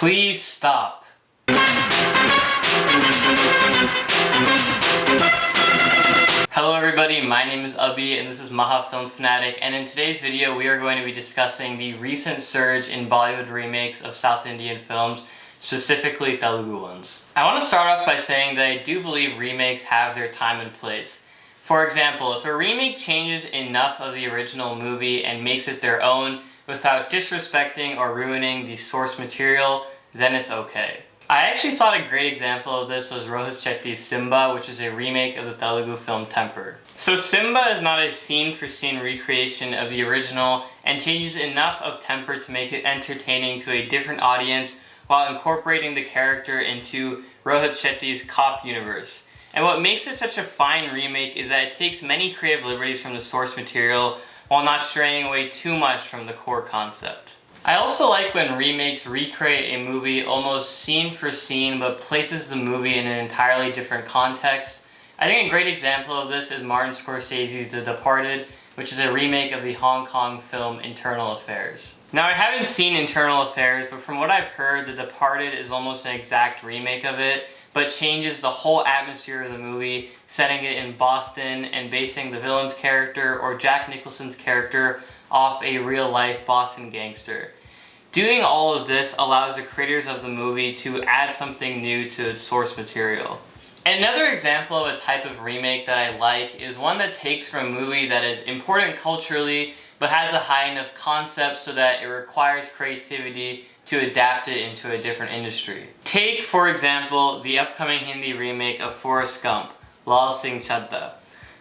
Please stop. Hello everybody, my name is Abhi and this is Maha Film Fanatic, and in today's video we are going to be discussing the recent surge in Bollywood remakes of South Indian films, specifically Telugu ones. I want to start off by saying that I do believe remakes have their time and place. For example, if a remake changes enough of the original movie and makes it their own without disrespecting or ruining the source material, then it's okay. I actually thought a great example of this was Rohit Shetty's Simba, which is a remake of the Telugu film Temper. So Simba is not a scene-for-scene recreation of the original and changes enough of Temper to make it entertaining to a different audience while incorporating the character into Rohit Shetty's cop universe. And what makes it such a fine remake is that it takes many creative liberties from the source material while not straying away too much from the core concept. I also like when remakes recreate a movie almost scene for scene but places the movie in an entirely different context. I think a great example of this is Martin Scorsese's The Departed, which is a remake of the Hong Kong film Internal Affairs. Now, I haven't seen Internal Affairs, but from what I've heard, The Departed is almost an exact remake of it, but changes the whole atmosphere of the movie, setting it in Boston and basing the villain's character or Jack Nicholson's character off a real-life Boston gangster. Doing all of this allows the creators of the movie to add something new to its source material. Another example of a type of remake that I like is one that takes from a movie that is important culturally but has a high enough concept so that it requires creativity to adapt it into a different industry. Take, for example, the upcoming Hindi remake of Forrest Gump, Lal Singh Chaddha.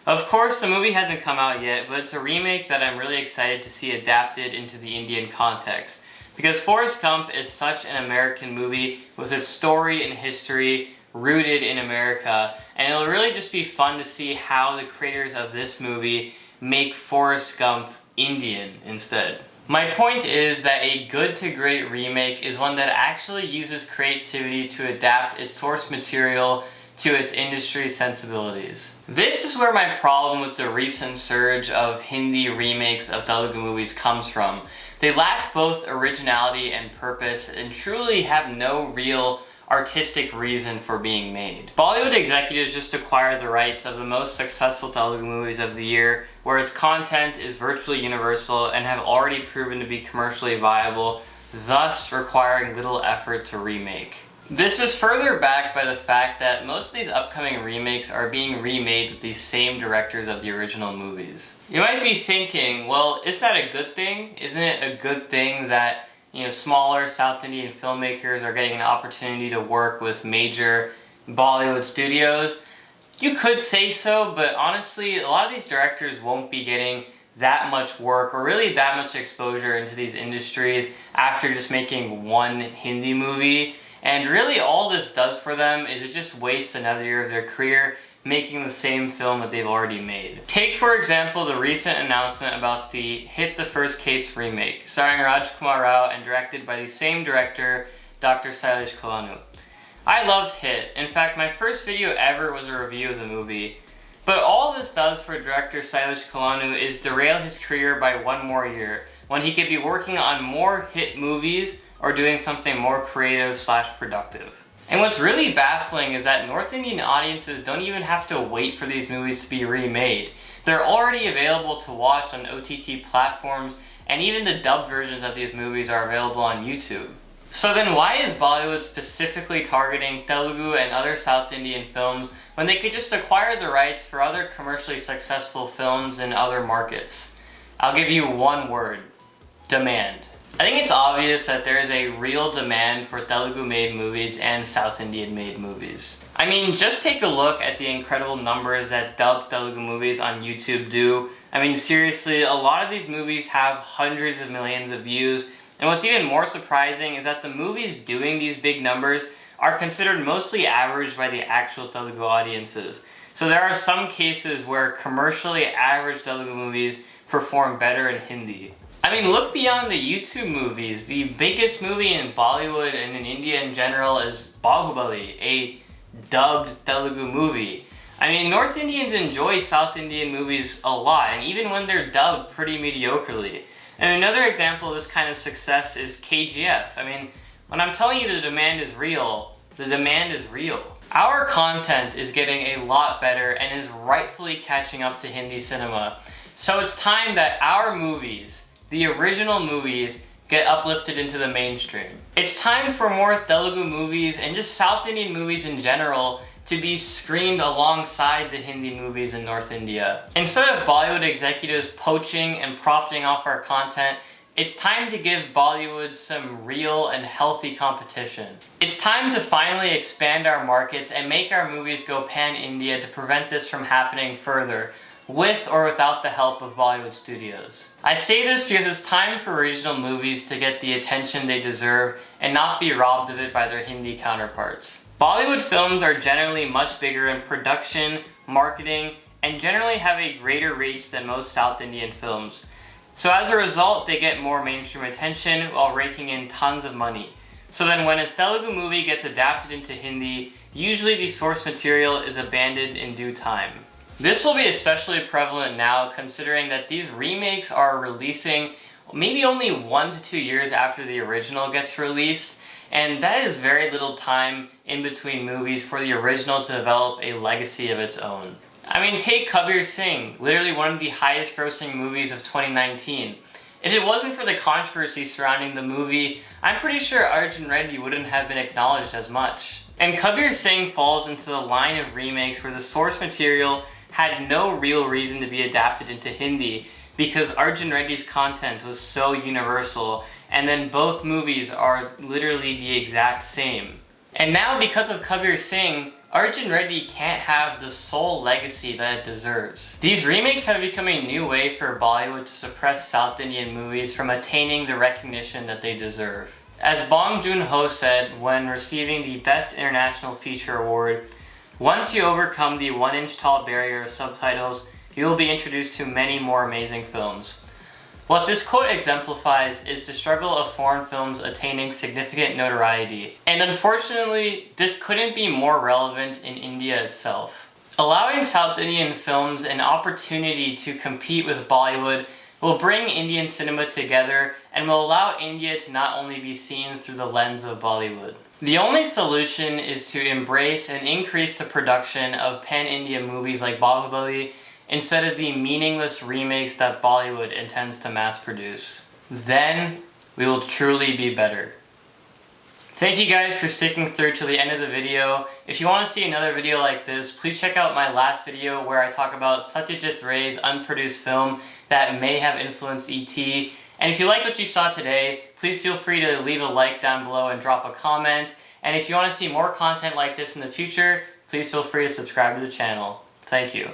Of course, the movie hasn't come out yet, but it's a remake that I'm really excited to see adapted into the Indian context. Because Forrest Gump is such an American movie with its story and history rooted in America, and it'll really just be fun to see how the creators of this movie make Forrest Gump Indian instead. My point is that a good to great remake is one that actually uses creativity to adapt its source material to its industry sensibilities. This is where my problem with the recent surge of Hindi remakes of Telugu movies comes from. They lack both originality and purpose and truly have no real artistic reason for being made. Bollywood executives just acquired the rights of the most successful Telugu movies of the year, where its content is virtually universal and have already proven to be commercially viable, thus requiring little effort to remake. This is further backed by the fact that most of these upcoming remakes are being remade with the same directors of the original movies. You might be thinking, well, is that a good thing? Isn't it a good thing that smaller South Indian filmmakers are getting an opportunity to work with major Bollywood studios? You could say so, but honestly, a lot of these directors won't be getting that much work or really that much exposure into these industries after just making one Hindi movie. And really all this does for them is it just wastes another year of their career making the same film that they've already made. Take, for example, the recent announcement about the Hit the First Case remake, starring Rajkumar Rao and directed by the same director, Dr. Sailesh Kalanu. I loved Hit. In fact, my first video ever was a review of the movie. But all this does for director Sailesh Kalanu is derail his career by one more year, when he could be working on more hit movies or doing something more creative / productive. And what's really baffling is that North Indian audiences don't even have to wait for these movies to be remade. They're already available to watch on OTT platforms, and even the dubbed versions of these movies are available on YouTube. So then why is Bollywood specifically targeting Telugu and other South Indian films when they could just acquire the rights for other commercially successful films in other markets? I'll give you one word: demand. I think it's obvious that there is a real demand for Telugu-made movies and South Indian-made movies. I mean, just take a look at the incredible numbers that dubbed Telugu movies on YouTube do. I mean, seriously, a lot of these movies have hundreds of millions of views, and what's even more surprising is that the movies doing these big numbers are considered mostly average by the actual Telugu audiences. So there are some cases where commercially average Telugu movies perform better in Hindi. I mean, look beyond the YouTube movies. The biggest movie in Bollywood and in India in general is Bahubali, a dubbed Telugu movie. I mean, North Indians enjoy South Indian movies a lot, and even when they're dubbed pretty mediocrely. And another example of this kind of success is KGF. I mean, When I'm telling you the demand is real, the demand is real. Our content is getting a lot better and is rightfully catching up to Hindi cinema. So it's time that our movies, the original movies, get uplifted into the mainstream. It's time for more Telugu movies and just South Indian movies in general to be screened alongside the Hindi movies in North India. Instead of Bollywood executives poaching and profiting off our content, it's time to give Bollywood some real and healthy competition. It's time to finally expand our markets and make our movies go pan-India to prevent this from happening further, with or without the help of Bollywood studios. I say this because it's time for regional movies to get the attention they deserve and not be robbed of it by their Hindi counterparts. Bollywood films are generally much bigger in production, marketing, and generally have a greater reach than most South Indian films. So as a result, they get more mainstream attention while raking in tons of money. So then when a Telugu movie gets adapted into Hindi, usually the source material is abandoned in due time. This will be especially prevalent now considering that these remakes are releasing maybe only 1 to 2 years after the original gets released, and that is very little time in between movies for the original to develop a legacy of its own. I mean, take Kabir Singh, literally one of the highest grossing movies of 2019. If it wasn't for the controversy surrounding the movie, I'm pretty sure Arjun Reddy wouldn't have been acknowledged as much. And Kabir Singh falls into the line of remakes where the source material had no real reason to be adapted into Hindi because Arjun Reddy's content was so universal, and then both movies are literally the exact same. And now because of Kabir Singh, Arjun Reddy can't have the sole legacy that it deserves. These remakes have become a new way for Bollywood to suppress South Indian movies from attaining the recognition that they deserve. As Bong Joon-ho said when receiving the Best International Feature Award, "Once you overcome the 1-inch tall barrier of subtitles, you will be introduced to many more amazing films." What this quote exemplifies is the struggle of foreign films attaining significant notoriety. And unfortunately, this couldn't be more relevant in India itself. Allowing South Indian films an opportunity to compete with Bollywood will bring Indian cinema together and will allow India to not only be seen through the lens of Bollywood. The only solution is to embrace and increase the production of pan-India movies like Bahubali instead of the meaningless remakes that Bollywood intends to mass produce. Then we will truly be better. Thank you guys for sticking through to the end of the video. If you want to see another video like this, please check out my last video where I talk about Satyajit Ray's unproduced film that may have influenced E.T. And if you liked what you saw today, please feel free to leave a like down below and drop a comment. And if you want to see more content like this in the future, please feel free to subscribe to the channel. Thank you.